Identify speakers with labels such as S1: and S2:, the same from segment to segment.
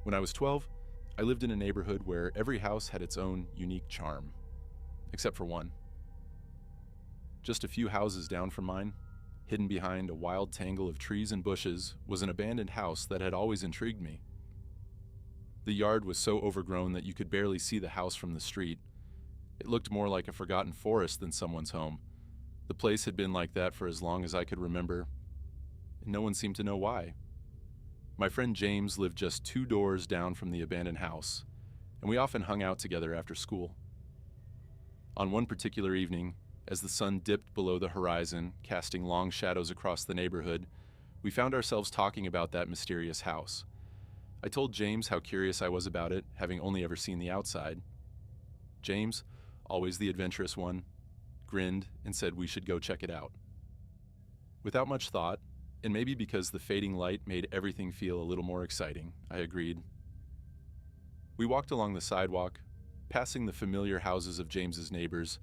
S1: When I was 12, I lived in a neighborhood where every house had its own unique charm, except for one. Just a few houses down from mine, hidden behind a wild tangle of trees and bushes, was an abandoned house that had always intrigued me. The yard was so overgrown that you could barely see the house from the street. It looked more like a forgotten forest than someone's home. The place had been like that for as long as I could remember, and no one seemed to know why. My friend James lived just 2 doors down from the abandoned house, and we often hung out together after school. On one particular evening, as the sun dipped below the horizon, casting long shadows across the neighborhood, we found ourselves talking about that mysterious house. I told James how curious I was about it, having only ever seen the outside. James, always the adventurous one, grinned and said we should go check it out. Without much thought, and maybe because the fading light made everything feel a little more exciting, I agreed. We walked along the sidewalk, passing the familiar houses of James's neighbors,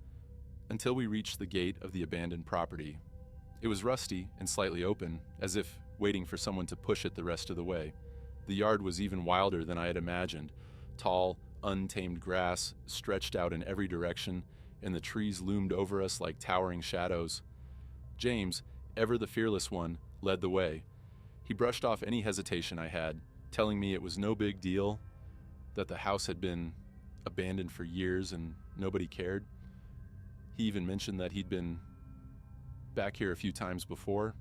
S1: until we reached the gate of the abandoned property. It was rusty and slightly open, as if waiting for someone to push it the rest of the way. The yard was even wilder than I had imagined. Tall, untamed grass stretched out in every direction, and the trees loomed over us like towering shadows. James, ever the fearless one, led the way. He brushed off any hesitation I had, telling me it was no big deal, that the house had been abandoned for years and nobody cared. He even mentioned that he'd been back here a few times before.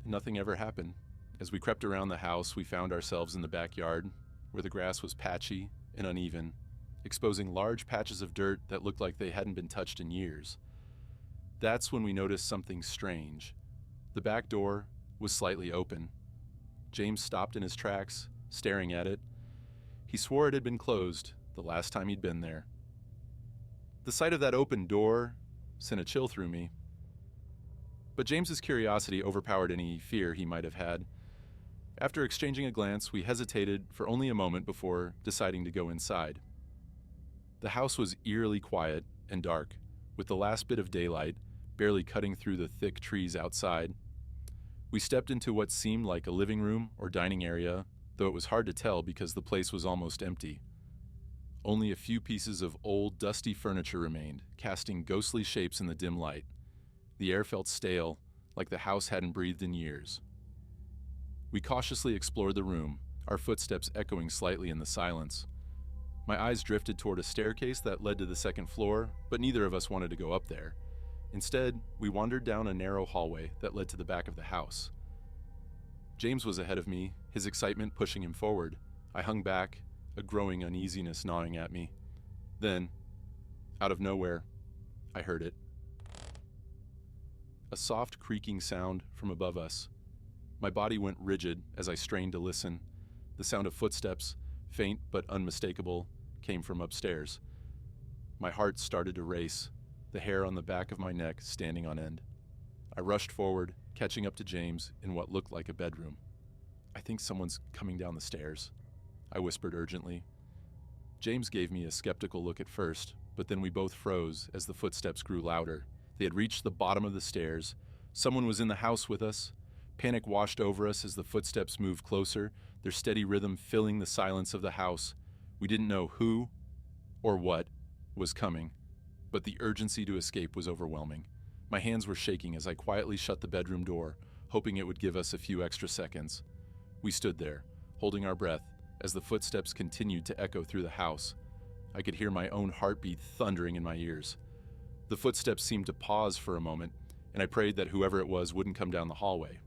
S1: Nothing ever happened. As we crept around the house, we found ourselves in the backyard, where the grass was patchy and uneven, exposing large patches of dirt that looked like they hadn't been touched in years. That's when we noticed something strange. The back door was slightly open. James stopped in his tracks, staring at it. He swore it had been closed the last time he'd been there. The sight of that open door sent a chill through me. But James's curiosity overpowered any fear he might have had. After exchanging a glance, we hesitated for only a moment before deciding to go inside. The house was eerily quiet and dark, with the last bit of daylight barely cutting through the thick trees outside. We stepped into what seemed like a living room or dining area, though it was hard to tell because the place was almost empty. Only a few pieces of old, dusty furniture remained, casting ghostly shapes in the dim light. The air felt stale, like the house hadn't breathed in years. We cautiously explored the room, our footsteps echoing slightly in the silence. My eyes drifted toward a staircase that led to the second floor, but neither of us wanted to go up there. Instead, we wandered down a narrow hallway that led to the back of the house. James was ahead of me, his excitement pushing him forward. I hung back, a growing uneasiness gnawing at me. Then, out of nowhere, I heard it. A soft creaking sound from above us. My body went rigid as I strained to listen. The sound of footsteps, faint but unmistakable, came from upstairs. My heart started to race, the hair on the back of my neck standing on end. I rushed forward, catching up to James in what looked like a bedroom. "I think someone's coming down the stairs," I whispered urgently. James gave me a skeptical look at first, but then we both froze as the footsteps grew louder. They had reached the bottom of the stairs. Someone was in the house with us. Panic washed over us as the footsteps moved closer, their steady rhythm filling the silence of the house. We didn't know who or what was coming, but the urgency to escape was overwhelming. My hands were shaking as I quietly shut the bedroom door, hoping it would give us a few extra seconds. We stood there, holding our breath, as the footsteps continued to echo through the house. I could hear my own heartbeat thundering in my ears. The footsteps seemed to pause for a moment, and I prayed that whoever it was wouldn't come down the hallway.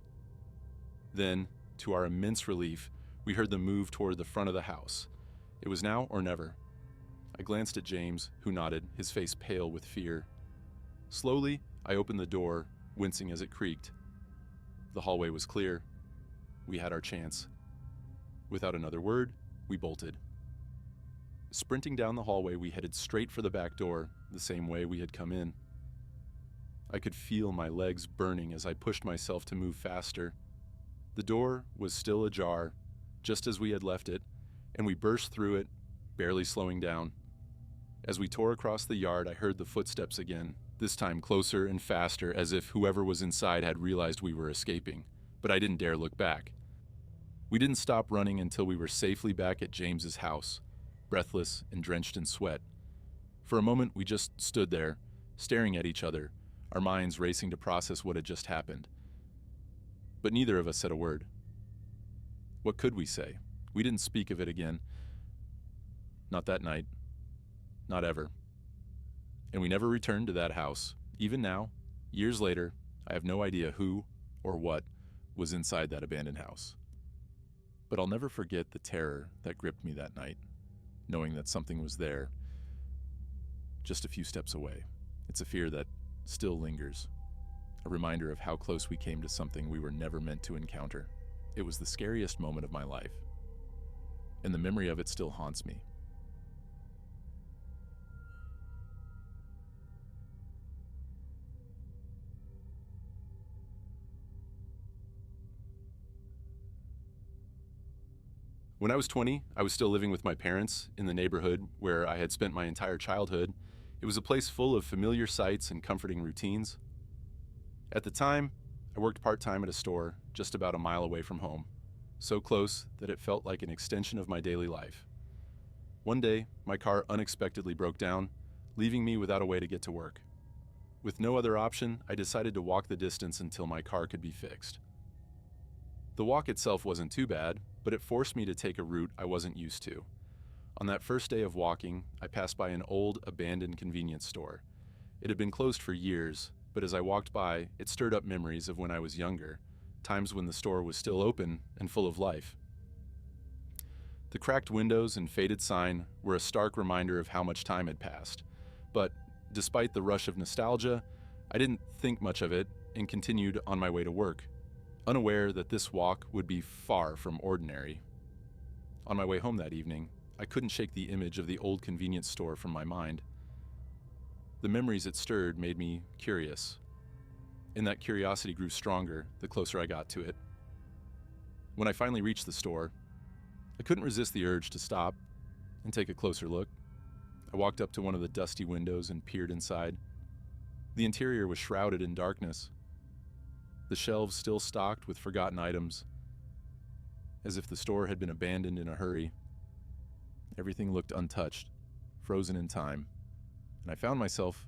S1: Then, to our immense relief, we heard them move toward the front of the house. It was now or never. I glanced at James, who nodded, his face pale with fear. Slowly, I opened the door, wincing as it creaked. The hallway was clear. We had our chance. Without another word, we bolted. Sprinting down the hallway, we headed straight for the back door, the same way we had come in. I could feel my legs burning as I pushed myself to move faster. The door was still ajar, just as we had left it, and we burst through it, barely slowing down. As we tore across the yard, I heard the footsteps again, this time closer and faster, as if whoever was inside had realized we were escaping, but I didn't dare look back. We didn't stop running until we were safely back at James's house, breathless and drenched in sweat. For a moment, we just stood there, staring at each other, our minds racing to process what had just happened. But neither of us said a word. What could we say? We didn't speak of it again. Not that night. Not ever. And we never returned to that house. Even now, years later, I have no idea who or what was inside that abandoned house. But I'll never forget the terror that gripped me that night, knowing that something was there, just a few steps away. It's a fear that still lingers, a reminder of how close we came to something we were never meant to encounter. It was the scariest moment of my life, and the memory of it still haunts me. When I was 20, I was still living with my parents in the neighborhood where I had spent my entire childhood. It was a place full of familiar sights and comforting routines. At the time, I worked part-time at a store just about a mile away from home, so close that it felt like an extension of my daily life. One day, my car unexpectedly broke down, leaving me without a way to get to work. With no other option, I decided to walk the distance until my car could be fixed. The walk itself wasn't too bad, but it forced me to take a route I wasn't used to. On that first day of walking, I passed by an old, abandoned convenience store. It had been closed for years, but as I walked by, it stirred up memories of when I was younger, times when the store was still open and full of life. The cracked windows and faded sign were a stark reminder of how much time had passed. But despite the rush of nostalgia, I didn't think much of it and continued on my way to work, unaware that this walk would be far from ordinary. On my way home that evening, I couldn't shake the image of the old convenience store from my mind. The memories it stirred made me curious, and that curiosity grew stronger the closer I got to it. When I finally reached the store, I couldn't resist the urge to stop and take a closer look. I walked up to one of the dusty windows and peered inside. The interior was shrouded in darkness, the shelves still stocked with forgotten items, as if the store had been abandoned in a hurry. Everything looked untouched, frozen in time, and I found myself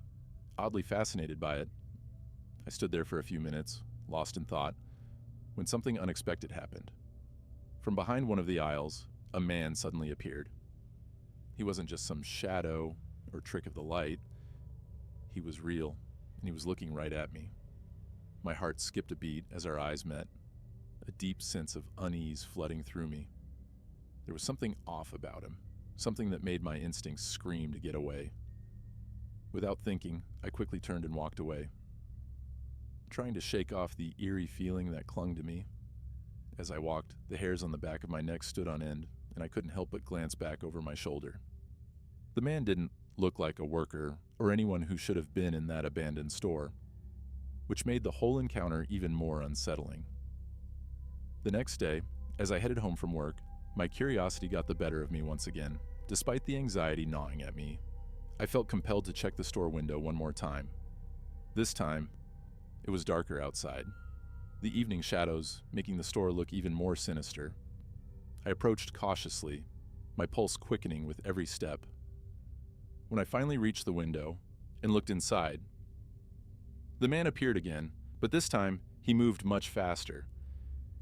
S1: oddly fascinated by it. I stood there for a few minutes, lost in thought, when something unexpected happened. From behind one of the aisles, a man suddenly appeared. He wasn't just some shadow or trick of the light. He was real, and he was looking right at me. My heart skipped a beat as our eyes met, a deep sense of unease flooding through me. There was something off about him, something that made my instincts scream to get away. Without thinking, I quickly turned and walked away, trying to shake off the eerie feeling that clung to me. As I walked, the hairs on the back of my neck stood on end, and I couldn't help but glance back over my shoulder. The man didn't look like a worker or anyone who should have been in that abandoned store, which made the whole encounter even more unsettling. The next day, as I headed home from work, my curiosity got the better of me once again. Despite the anxiety gnawing at me, I felt compelled to check the store window one more time. This time, it was darker outside, the evening shadows making the store look even more sinister. I approached cautiously, my pulse quickening with every step. When I finally reached the window and looked inside, the man appeared again, but this time he moved much faster.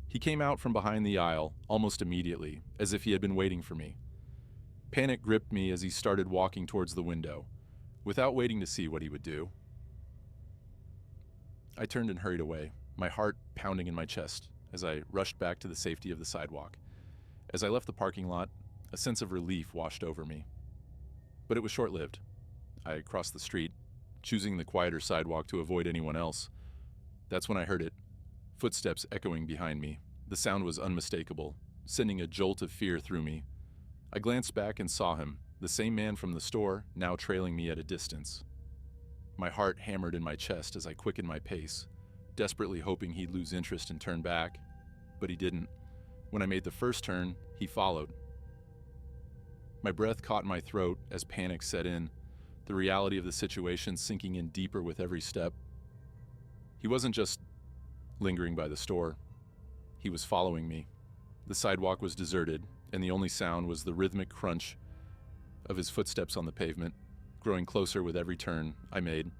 S1: He came out from behind the aisle almost immediately, as if he had been waiting for me. Panic gripped me as he started walking towards the window, without waiting to see what he would do. I turned and hurried away, my heart pounding in my chest as I rushed back to the safety of the sidewalk. As I left the parking lot, a sense of relief washed over me. But it was short-lived. I crossed the street, choosing the quieter sidewalk to avoid anyone else. That's when I heard it, footsteps echoing behind me. The sound was unmistakable, sending a jolt of fear through me. I glanced back and saw him, the same man from the store, now trailing me at a distance. My heart hammered in my chest as I quickened my pace, desperately hoping he'd lose interest and turn back. But he didn't. When I made the first turn, he followed. My breath caught in my throat as panic set in, the reality of the situation sinking in deeper with every step. He wasn't just lingering by the store. He was following me, The sidewalk was deserted, and the only sound was the rhythmic crunch of his footsteps on the pavement, growing closer with every turn I made.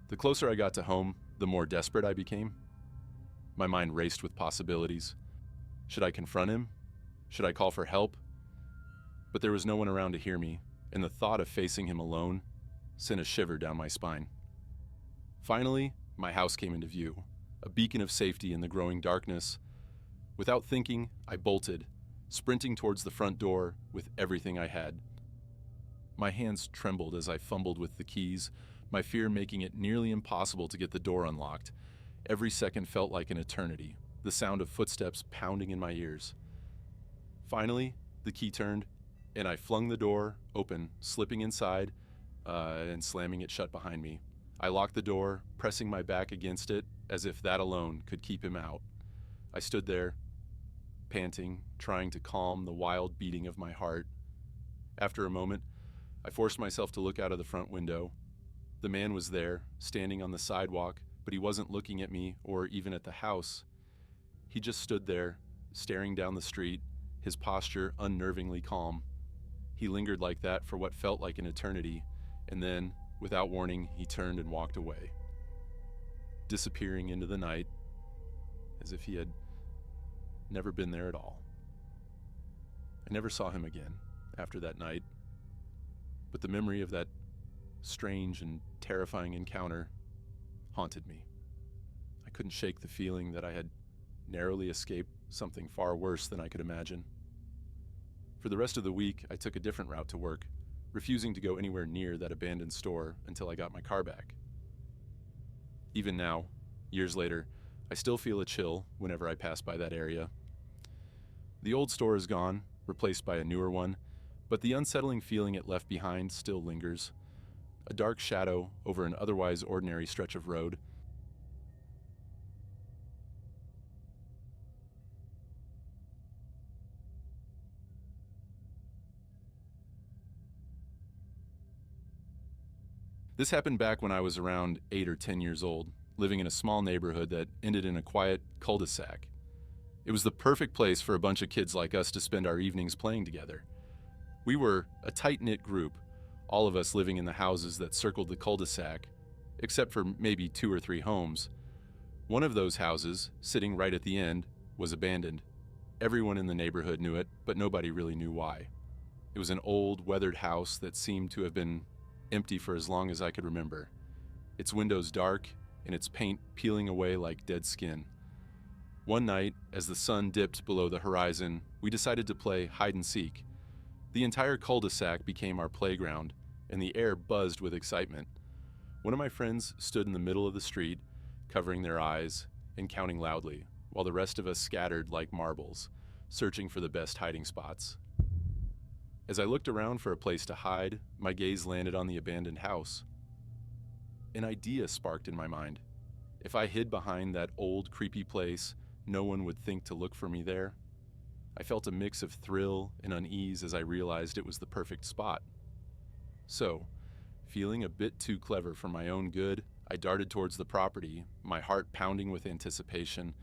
S1: The closer I got to home, the more desperate I became. My mind raced with possibilities. Should I confront him? Should I call for help? But there was no one around to hear me, and the thought of facing him alone sent a shiver down my spine. Finally, my house came into view, a beacon of safety in the growing darkness. Without thinking, I bolted, sprinting towards the front door with everything I had. My hands trembled as I fumbled with the keys, my fear making it nearly impossible to get the door unlocked. Every second felt like an eternity, the sound of footsteps pounding in my ears. Finally, the key turned, and I flung the door open, slipping inside and slamming it shut behind me. I locked the door, pressing my back against it as if that alone could keep him out. I stood there, panting, trying to calm the wild beating of my heart. After a moment, I forced myself to look out of the front window. The man was there, standing on the sidewalk, but he wasn't looking at me or even at the house. He just stood there, staring down the street, his posture unnervingly calm. He lingered like that for what felt like an eternity, and then, without warning, he turned and walked away, disappearing into the night as if he had never been there at all. I never saw him again after that night, but the memory of that strange and terrifying encounter haunted me. I couldn't shake the feeling that I had narrowly escaped something far worse than I could imagine. For the rest of the week, I took a different route to work, refusing to go anywhere near that abandoned store until I got my car back. Even now, years later, I still feel a chill whenever I pass by that area. The old store is gone, replaced by a newer one, but the unsettling feeling it left behind still lingers. A dark shadow over an otherwise ordinary stretch of road. This happened back when I was around 8 or 10 years old, living in a small neighborhood that ended in a quiet cul-de-sac. It was the perfect place for a bunch of kids like us to spend our evenings playing together. We were a tight-knit group, all of us living in the houses that circled the cul-de-sac, except for maybe 2 or 3 homes. One of those houses, sitting right at the end, was abandoned. Everyone in the neighborhood knew it, but nobody really knew why. It was an old, weathered house that seemed to have been empty for as long as I could remember. Its windows dark and its paint peeling away like dead skin. One night, as the sun dipped below the horizon, we decided to play hide and seek. The entire cul-de-sac became our playground, and the air buzzed with excitement. One of my friends stood in the middle of the street, covering their eyes and counting loudly, while the rest of us scattered like marbles, searching for the best hiding spots. As I looked around for a place to hide, my gaze landed on the abandoned house. An idea sparked in my mind. If I hid behind that old, creepy place, no one would think to look for me there. I felt a mix of thrill and unease as I realized it was the perfect spot. So, feeling a bit too clever for my own good, I darted towards the property, my heart pounding with anticipation.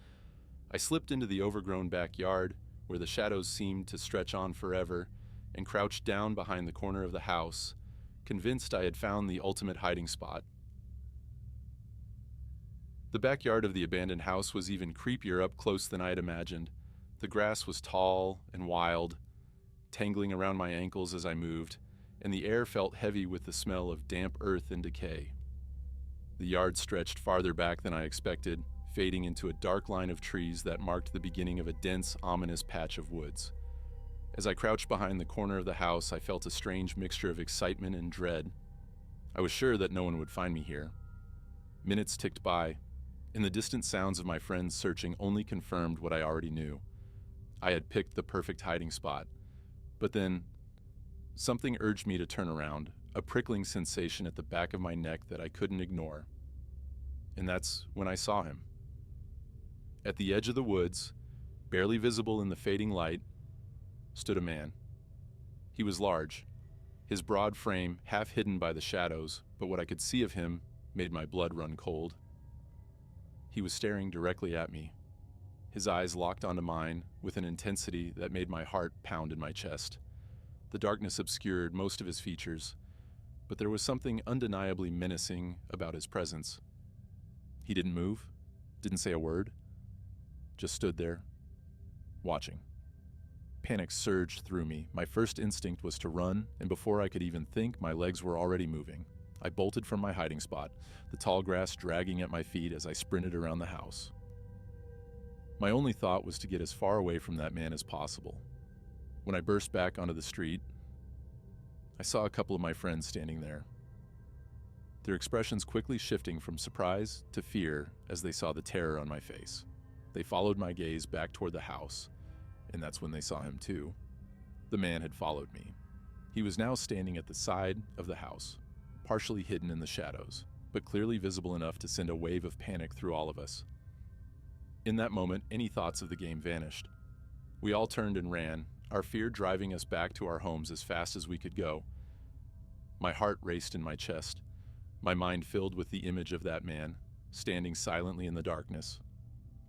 S1: I slipped into the overgrown backyard, where the shadows seemed to stretch on forever, and crouched down behind the corner of the house, convinced I had found the ultimate hiding spot. The backyard of the abandoned house was even creepier up close than I had imagined. The grass was tall and wild, tangling around my ankles as I moved, and the air felt heavy with the smell of damp earth and decay. The yard stretched farther back than I expected, fading into a dark line of trees that marked the beginning of a dense, ominous patch of woods. As I crouched behind the corner of the house, I felt a strange mixture of excitement and dread. I was sure that no one would find me here. Minutes ticked by, and the distant sounds of my friends searching only confirmed what I already knew. I had picked the perfect hiding spot. But then, something urged me to turn around, a prickling sensation at the back of my neck that I couldn't ignore. And that's when I saw him. At the edge of the woods, barely visible in the fading light, stood a man. He was large, his broad frame half hidden by the shadows, but what I could see of him made my blood run cold. He was staring directly at me, His eyes locked onto mine with an intensity that made my heart pound in my chest. The darkness obscured most of his features, but there was something undeniably menacing about his presence. He didn't move, didn't say a word, just stood there, watching. Panic surged through me. My first instinct was to run, and before I could even think, my legs were already moving. I bolted from my hiding spot, the tall grass dragging at my feet as I sprinted around the house. My only thought was to get as far away from that man as possible. When I burst back onto the street, I saw a couple of my friends standing there, their expressions quickly shifting from surprise to fear as they saw the terror on my face. They followed my gaze back toward the house, and that's when they saw him too. The man had followed me. He was now standing at the side of the house, partially hidden in the shadows, but clearly visible enough to send a wave of panic through all of us. In that moment, any thoughts of the game vanished. We all turned and ran, our fear driving us back to our homes as fast as we could go. My heart raced in my chest, my mind filled with the image of that man, standing silently in the darkness,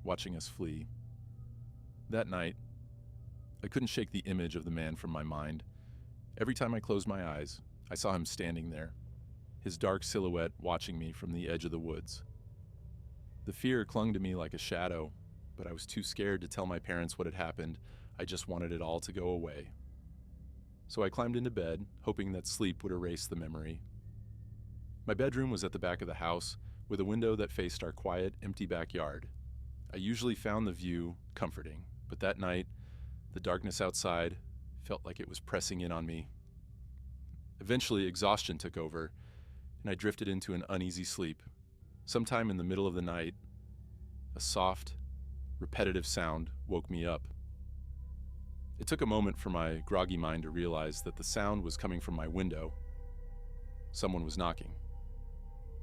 S1: watching us flee. That night, I couldn't shake the image of the man from my mind. Every time I closed my eyes, I saw him standing there, his dark silhouette watching me from the edge of the woods. The fear clung to me like a shadow, but I was too scared to tell my parents what had happened. I just wanted it all to go away. So I climbed into bed, hoping that sleep would erase the memory. My bedroom was at the back of the house, with a window that faced our quiet, empty backyard. I usually found the view comforting, but that night, the darkness outside felt like it was pressing in on me. Eventually, exhaustion took over, and I drifted into an uneasy sleep. Sometime in the middle of the night, a soft, repetitive sound woke me up. It took a moment for my groggy mind to realize that the sound was coming from my window. Someone was knocking.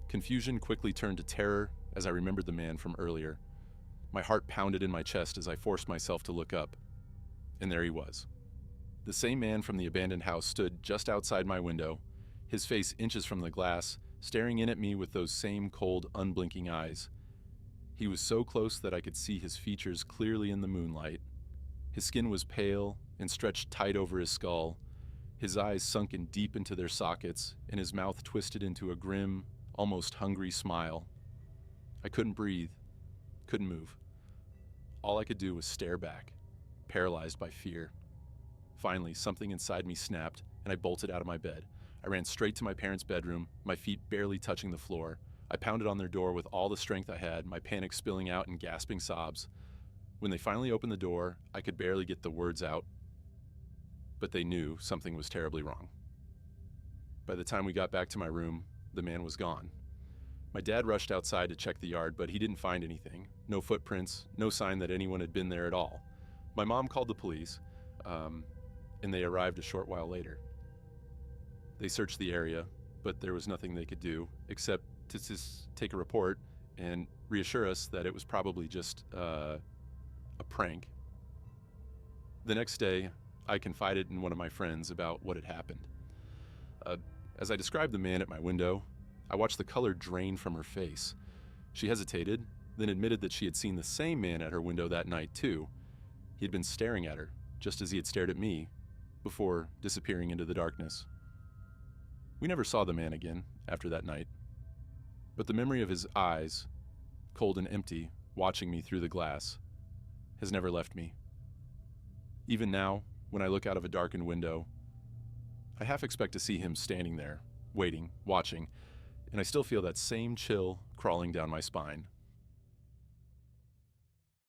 S1: Confusion quickly turned to terror as I remembered the man from earlier. My heart pounded in my chest as I forced myself to look up. And there he was. The same man from the abandoned house stood just outside my window, his face inches from the glass, staring in at me with those same cold, unblinking eyes. He was so close that I could see his features clearly in the moonlight. His skin was pale and stretched tight over his skull, his eyes sunken deep into their sockets, and his mouth twisted into a grim, almost hungry smile. I couldn't breathe, couldn't move. All I could do was stare back, paralyzed by fear. Finally, something inside me snapped, and I bolted out of my bed. I ran straight to my parents' bedroom, my feet barely touching the floor. I pounded on their door with all the strength I had, my panic spilling out in gasping sobs. When they finally opened the door, I could barely get the words out, but they knew something was terribly wrong. By the time we got back to my room, the man was gone. My dad rushed outside to check the yard, but he didn't find anything. No footprints, no sign that anyone had been there at all. My mom called the police, and they arrived a short while later. They searched the area, but there was nothing they could do except to just take a report and reassure us that it was probably just a prank. The next day, I confided in one of my friends about what had happened. As I described the man at my window, I watched the color drain from her face. She hesitated, then admitted that she had seen the same man at her window that night too. He had been staring at her, just as he had stared at me, before disappearing into the darkness. We never saw the man again after that night, but the memory of his eyes, cold and empty, watching me through the glass, has never left me. Even now, when I look out of a darkened window, I half expect to see him standing there, waiting, watching, and I still feel that same chill crawling down my spine.